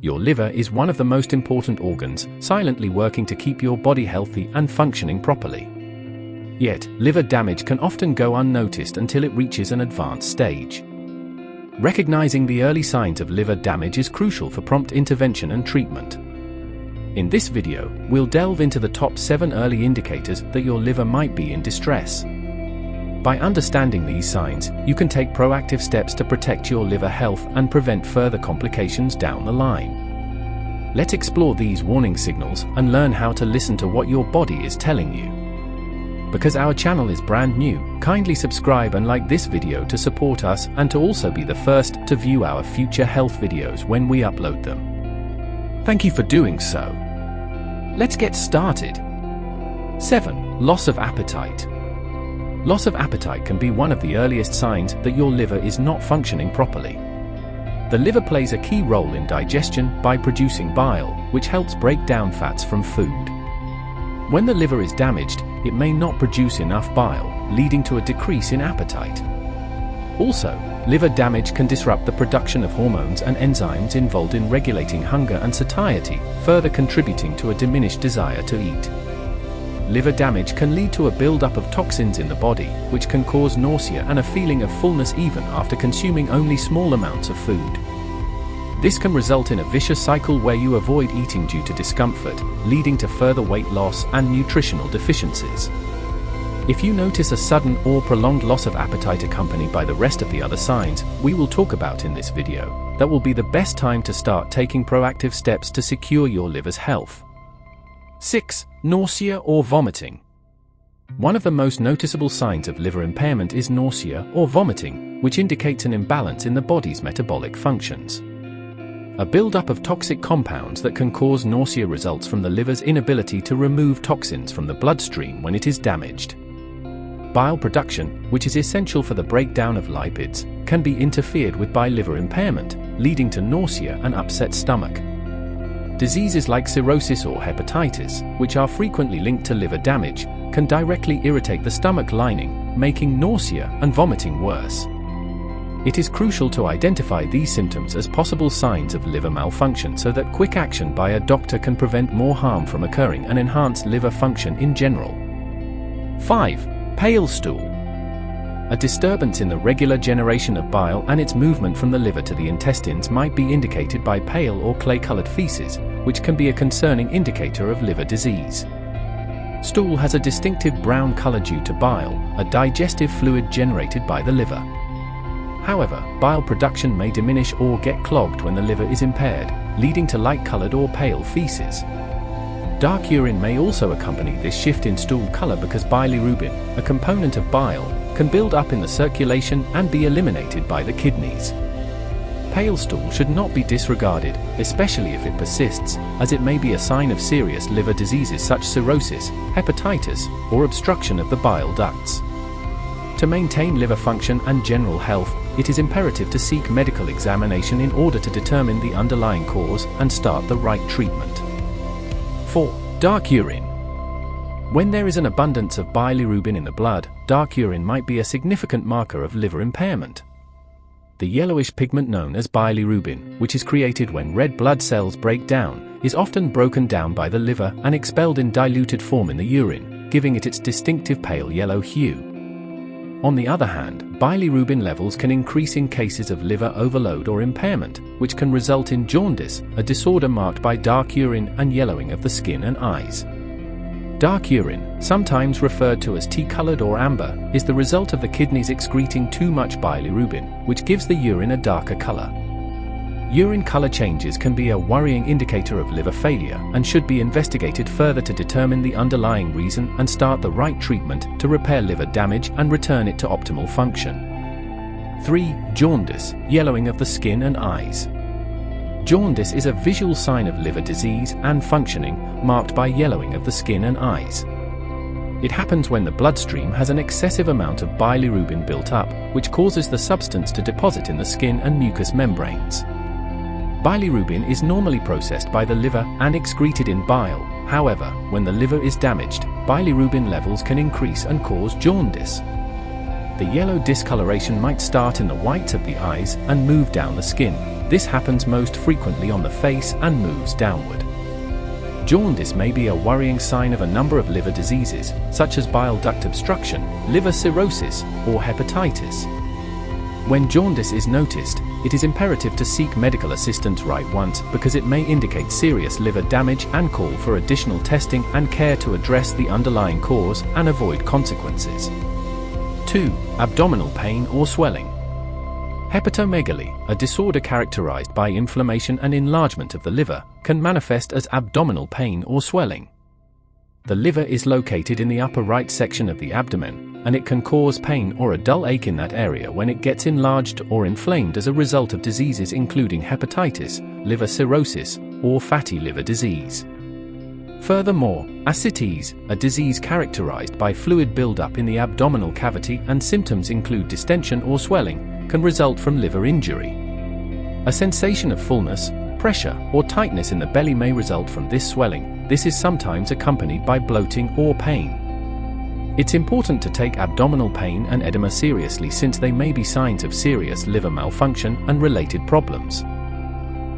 Your liver is one of the most important organs, silently working to keep your body healthy and functioning properly. Yet, liver damage can often go unnoticed until it reaches an advanced stage. Recognizing the early signs of liver damage is crucial for prompt intervention and treatment. In this video, we'll delve into the top 7 early indicators that your liver might be in distress. By understanding these signs, you can take proactive steps to protect your liver health and prevent further complications down the line. Let's explore these warning signals and learn how to listen to what your body is telling you. Because our channel is brand new, kindly subscribe and like this video to support us and to also be the first to view our future health videos when we upload them. Thank you for doing so. Let's get started. 7. Loss of appetite. Loss of appetite can be one of the earliest signs that your liver is not functioning properly. The liver plays a key role in digestion by producing bile, which helps break down fats from food. When the liver is damaged, it may not produce enough bile, leading to a decrease in appetite. Also, liver damage can disrupt the production of hormones and enzymes involved in regulating hunger and satiety, further contributing to a diminished desire to eat. Liver damage can lead to a buildup of toxins in the body, which can cause nausea and a feeling of fullness even after consuming only small amounts of food. This can result in a vicious cycle where you avoid eating due to discomfort, leading to further weight loss and nutritional deficiencies. If you notice a sudden or prolonged loss of appetite accompanied by the rest of the other signs we will talk about in this video, that will be the best time to start taking proactive steps to secure your liver's health. 6. Nausea or vomiting. One of the most noticeable signs of liver impairment is nausea or vomiting, which indicates an imbalance in the body's metabolic functions. A buildup of toxic compounds that can cause nausea results from the liver's inability to remove toxins from the bloodstream when it is damaged. Bile production, which is essential for the breakdown of lipids, can be interfered with by liver impairment, leading to nausea and upset stomach. Diseases like cirrhosis or hepatitis, which are frequently linked to liver damage, can directly irritate the stomach lining, making nausea and vomiting worse. It is crucial to identify these symptoms as possible signs of liver malfunction so that quick action by a doctor can prevent more harm from occurring and enhance liver function in general. 5. Pale stool. A disturbance in the regular generation of bile and its movement from the liver to the intestines might be indicated by pale or clay-colored feces, which can be a concerning indicator of liver disease. Stool has a distinctive brown color due to bile, a digestive fluid generated by the liver. However, bile production may diminish or get clogged when the liver is impaired, leading to light-colored or pale feces. Dark urine may also accompany this shift in stool color because bilirubin, a component of bile, can build up in the circulation and be eliminated by the kidneys. Pale stool should not be disregarded, especially if it persists, as it may be a sign of serious liver diseases such as cirrhosis, hepatitis, or obstruction of the bile ducts. To maintain liver function and general health, it is imperative to seek medical examination in order to determine the underlying cause and start the right treatment. 4. Dark urine. When there is an abundance of bilirubin in the blood, dark urine might be a significant marker of liver impairment. The yellowish pigment known as bilirubin, which is created when red blood cells break down, is often broken down by the liver and expelled in diluted form in the urine, giving it its distinctive pale yellow hue. On the other hand, bilirubin levels can increase in cases of liver overload or impairment, which can result in jaundice, a disorder marked by dark urine and yellowing of the skin and eyes. Dark urine, sometimes referred to as tea-colored or amber, is the result of the kidneys excreting too much bilirubin, which gives the urine a darker color. Urine color changes can be a worrying indicator of liver failure and should be investigated further to determine the underlying reason and start the right treatment to repair liver damage and return it to optimal function. 3. Jaundice, yellowing of the skin and eyes. Jaundice is a visual sign of liver disease and functioning, marked by yellowing of the skin and eyes. It happens when the bloodstream has an excessive amount of bilirubin built up, which causes the substance to deposit in the skin and mucous membranes. Bilirubin is normally processed by the liver and excreted in bile. However, when the liver is damaged, bilirubin levels can increase and cause jaundice. The yellow discoloration might start in the whites of the eyes and move down the skin. This happens most frequently on the face and moves downward. Jaundice may be a worrying sign of a number of liver diseases, such as bile duct obstruction, liver cirrhosis, or hepatitis. When jaundice is noticed, it is imperative to seek medical assistance right once because it may indicate serious liver damage and call for additional testing and care to address the underlying cause and avoid consequences. 2. Abdominal pain or swelling. Hepatomegaly, a disorder characterized by inflammation and enlargement of the liver, can manifest as abdominal pain or swelling. The liver is located in the upper right section of the abdomen, and it can cause pain or a dull ache in that area when it gets enlarged or inflamed as a result of diseases including hepatitis, liver cirrhosis, or fatty liver disease. Furthermore, ascites, a disease characterized by fluid buildup in the abdominal cavity and symptoms include distension or swelling, can result from liver injury. A sensation of fullness, pressure, or tightness in the belly may result from this swelling. This is sometimes accompanied by bloating or pain. It's important to take abdominal pain and edema seriously since they may be signs of serious liver malfunction and related problems.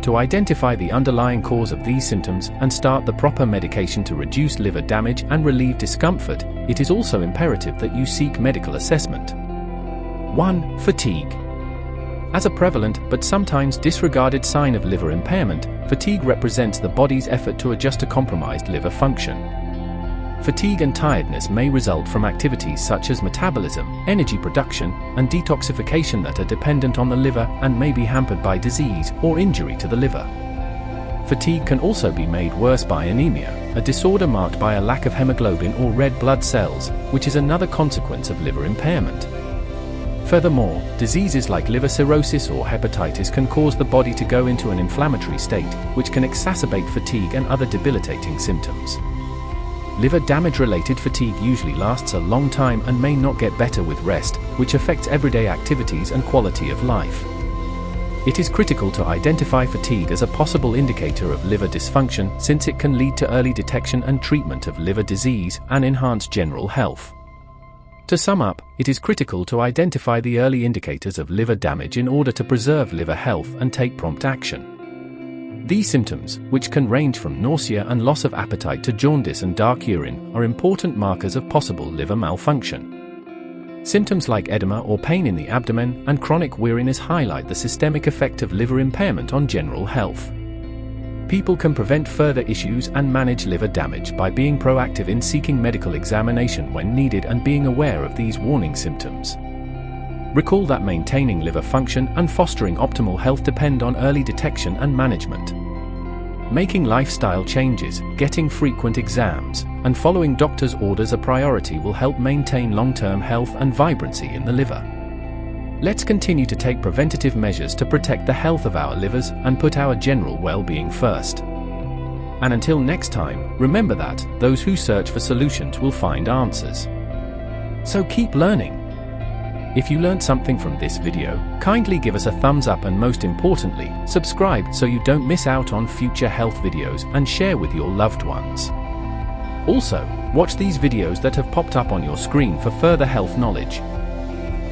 To identify the underlying cause of these symptoms and start the proper medication to reduce liver damage and relieve discomfort, it is also imperative that you seek medical assessment. 1. Fatigue. As a prevalent but sometimes disregarded sign of liver impairment, fatigue represents the body's effort to adjust to compromised liver function. Fatigue and tiredness may result from activities such as metabolism, energy production, and detoxification that are dependent on the liver and may be hampered by disease or injury to the liver. Fatigue can also be made worse by anemia, a disorder marked by a lack of hemoglobin or red blood cells, which is another consequence of liver impairment. Furthermore, diseases like liver cirrhosis or hepatitis can cause the body to go into an inflammatory state, which can exacerbate fatigue and other debilitating symptoms. Liver damage-related fatigue usually lasts a long time and may not get better with rest, which affects everyday activities and quality of life. It is critical to identify fatigue as a possible indicator of liver dysfunction since it can lead to early detection and treatment of liver disease and enhance general health. To sum up, it is critical to identify the early indicators of liver damage in order to preserve liver health and take prompt action. These symptoms, which can range from nausea and loss of appetite to jaundice and dark urine, are important markers of possible liver malfunction. Symptoms like edema or pain in the abdomen and chronic weariness highlight the systemic effect of liver impairment on general health. People can prevent further issues and manage liver damage by being proactive in seeking medical examination when needed and being aware of these warning symptoms. Recall that maintaining liver function and fostering optimal health depend on early detection and management. Making lifestyle changes, getting frequent exams, and following doctor's orders a priority will help maintain long-term health and vibrancy in the liver. Let's continue to take preventative measures to protect the health of our livers and put our general well-being first. And until next time, remember that those who search for solutions will find answers. So keep learning. If you learned something from this video, kindly give us a thumbs up and most importantly, subscribe so you don't miss out on future health videos and share with your loved ones. Also, watch these videos that have popped up on your screen for further health knowledge.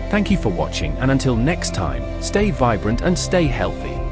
Thank you for watching and until next time, stay vibrant and stay healthy.